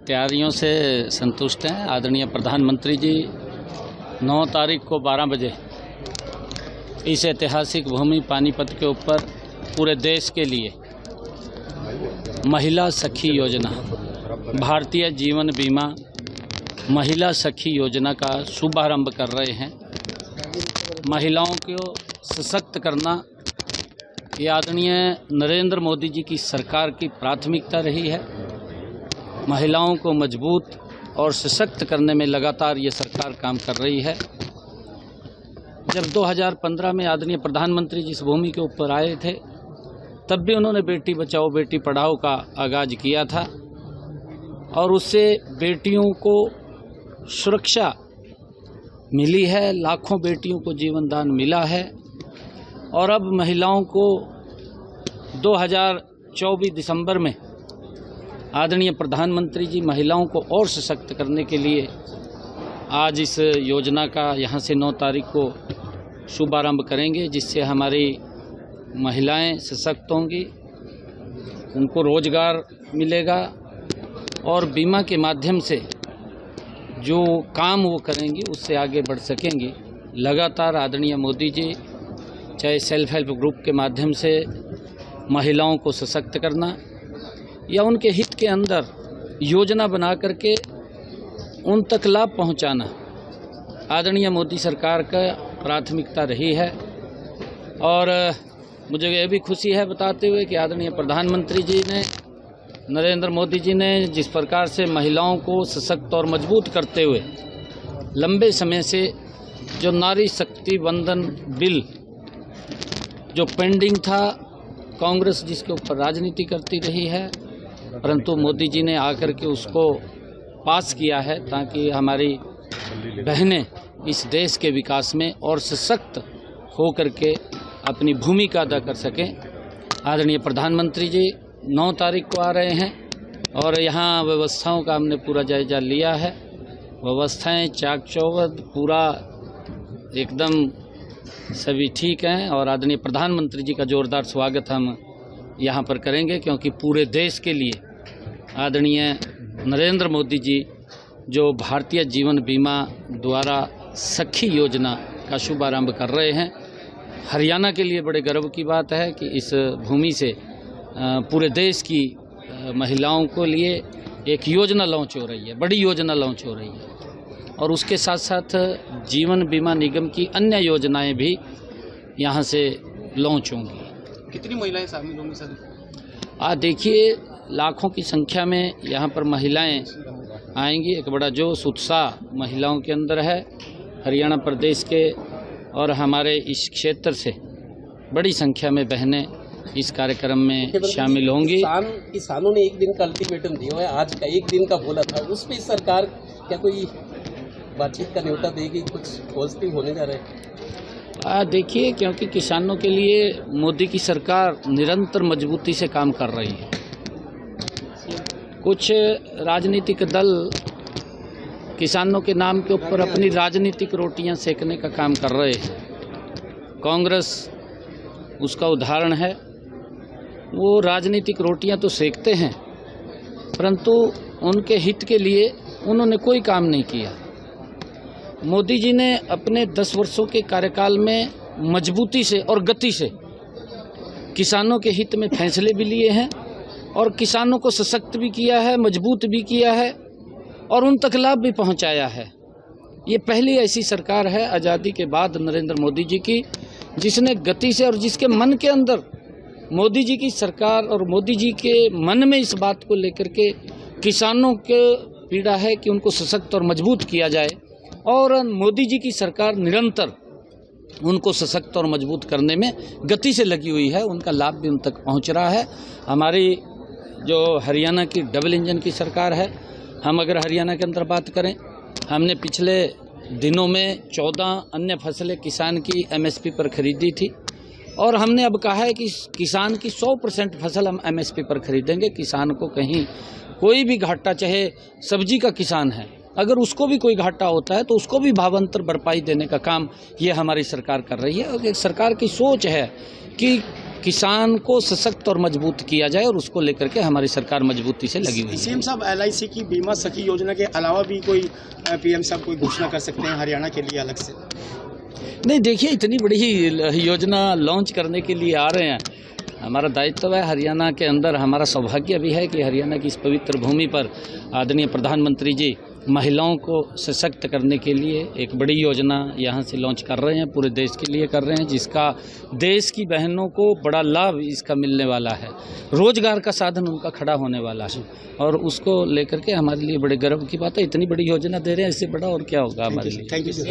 तैयारियों से संतुष्ट हैं। आदरणीय प्रधानमंत्री जी 9 तारीख को 12 बजे इस ऐतिहासिक भूमि पानीपत के ऊपर पूरे देश के लिए महिला सखी योजना, भारतीय जीवन बीमा महिला सखी योजना का शुभारंभ कर रहे हैं। महिलाओं को सशक्त करना ये आदरणीय नरेंद्र मोदी जी की सरकार की प्राथमिकता रही है। महिलाओं को मजबूत और सशक्त करने में लगातार ये सरकार काम कर रही है। जब 2015 में आदरणीय प्रधानमंत्री जी इस भूमि के ऊपर आए थे, तब भी उन्होंने बेटी बचाओ बेटी पढ़ाओ का आगाज किया था और उससे बेटियों को सुरक्षा मिली है, लाखों बेटियों को जीवन दान मिला है। और अब महिलाओं को 2024 दिसंबर में आदरणीय प्रधानमंत्री जी महिलाओं को और सशक्त करने के लिए आज इस योजना का यहाँ से 9 तारीख को शुभारंभ करेंगे, जिससे हमारी महिलाएं सशक्त होंगी, उनको रोजगार मिलेगा और बीमा के माध्यम से जो काम वो करेंगी उससे आगे बढ़ सकेंगी। लगातार आदरणीय मोदी जी चाहे सेल्फ हेल्प ग्रुप के माध्यम से महिलाओं को सशक्त करना या उनके हित के अंदर योजना बना करके उन तक लाभ पहुंचाना आदरणीय मोदी सरकार का प्राथमिकता रही है। और मुझे ये भी खुशी है बताते हुए कि आदरणीय प्रधानमंत्री जी ने, नरेंद्र मोदी जी ने जिस प्रकार से महिलाओं को सशक्त और मजबूत करते हुए लंबे समय से जो नारी शक्ति वंदन बिल जो पेंडिंग था, कांग्रेस जिसके ऊपर राजनीति करती रही है, परंतु मोदी जी ने आकर के उसको पास किया है ताकि हमारी बहनें इस देश के विकास में और सशक्त हो करके अपनी भूमिका अदा कर सकें। आदरणीय प्रधानमंत्री जी 9 तारीख को आ रहे हैं और यहाँ व्यवस्थाओं का हमने पूरा जायजा लिया है। व्यवस्थाएं चाक चौबंद पूरा एकदम सभी ठीक हैं और आदरणीय प्रधानमंत्री जी का जोरदार स्वागत हम यहाँ पर करेंगे, क्योंकि पूरे देश के लिए आदरणीय नरेंद्र मोदी जी जो भारतीय जीवन बीमा द्वारा सखी योजना का शुभारंभ कर रहे हैं, हरियाणा के लिए बड़े गर्व की बात है कि इस भूमि से पूरे देश की महिलाओं को लिए एक योजना लॉन्च हो रही है, बड़ी योजना लॉन्च हो रही है। और उसके साथ साथ जीवन बीमा निगम की अन्य योजनाएं भी यहाँ से लॉन्च होंगी। कितनी महिलाएं शामिल होंगी सर? देखिए लाखों की संख्या में यहाँ पर महिलाएं आएंगी। एक बड़ा जोश उत्साह महिलाओं के अंदर है। हरियाणा प्रदेश के और हमारे इस क्षेत्र से बड़ी संख्या में बहनें इस कार्यक्रम में शामिल होंगी। किसानों ने एक दिन का अल्टीमेटम दिया है, आज का एक दिन का बोला था, उस पर सरकार क्या कोई बातचीत का न्योता देगी? कुछ पॉजिटिव होने जा रहे हैं? देखिए, क्योंकि किसानों के लिए मोदी की सरकार निरंतर मजबूती से काम कर रही है। कुछ राजनीतिक दल किसानों के नाम के ऊपर अपनी राजनीतिक रोटियां सेकने का काम कर रहे हैं। कांग्रेस उसका उदाहरण है। वो राजनीतिक रोटियां तो सेकते हैं, परंतु उनके हित के लिए उन्होंने कोई काम नहीं किया। मोदी जी ने अपने 10 वर्षों के कार्यकाल में मजबूती से और गति से किसानों के हित में फैसले भी लिए हैं और किसानों को सशक्त भी किया है, मजबूत भी किया है और उन तक लाभ भी पहुंचाया है। ये पहली ऐसी सरकार है आज़ादी के बाद नरेंद्र मोदी जी की, जिसने गति से और जिसके मन के अंदर मोदी जी की सरकार और मोदी जी के मन में इस बात को लेकर के किसानों के पीड़ा है कि उनको सशक्त और मजबूत किया जाए। और मोदी जी की सरकार निरंतर उनको सशक्त और मजबूत करने में गति से लगी हुई है। उनका लाभ भी उन तक पहुंच रहा है। हमारी जो हरियाणा की डबल इंजन की सरकार है, हम अगर हरियाणा के अंदर बात करें, हमने पिछले दिनों में 14 अन्य फसलें किसान की MSP पर खरीदी थी और हमने अब कहा है कि किसान की 100% फसल हम MSP पर खरीदेंगे। किसान को कहीं कोई भी घाटा, चाहे सब्जी का किसान है, अगर उसको भी कोई घाटा होता है तो उसको भी भावांतर भरपाई देने का काम ये हमारी सरकार कर रही है। और एक सरकार की सोच है कि किसान को सशक्त और मजबूत किया जाए, और उसको लेकर के हमारी सरकार मजबूती से लगी हुई है। सीएम साहब LIC की बीमा सखी योजना के अलावा भी कोई PM साहब कोई घोषणा कर सकते हैं हरियाणा के लिए अलग से? नहीं, देखिए, इतनी बड़ी योजना लॉन्च करने के लिए आ रहे हैं, हमारा दायित्व है। हरियाणा के अंदर हमारा सौभाग्य भी है कि हरियाणा की इस पवित्र भूमि पर आदरणीय प्रधानमंत्री जी महिलाओं को सशक्त करने के लिए एक बड़ी योजना यहाँ से लॉन्च कर रहे हैं, पूरे देश के लिए कर रहे हैं, जिसका देश की बहनों को बड़ा लाभ इसका मिलने वाला है। रोजगार का साधन उनका खड़ा होने वाला है, और उसको लेकर के हमारे लिए बड़े गर्व की बात है। इतनी बड़ी योजना दे रहे हैं, इससे बड़ा और क्या होगा हमारे लिए। Thank you.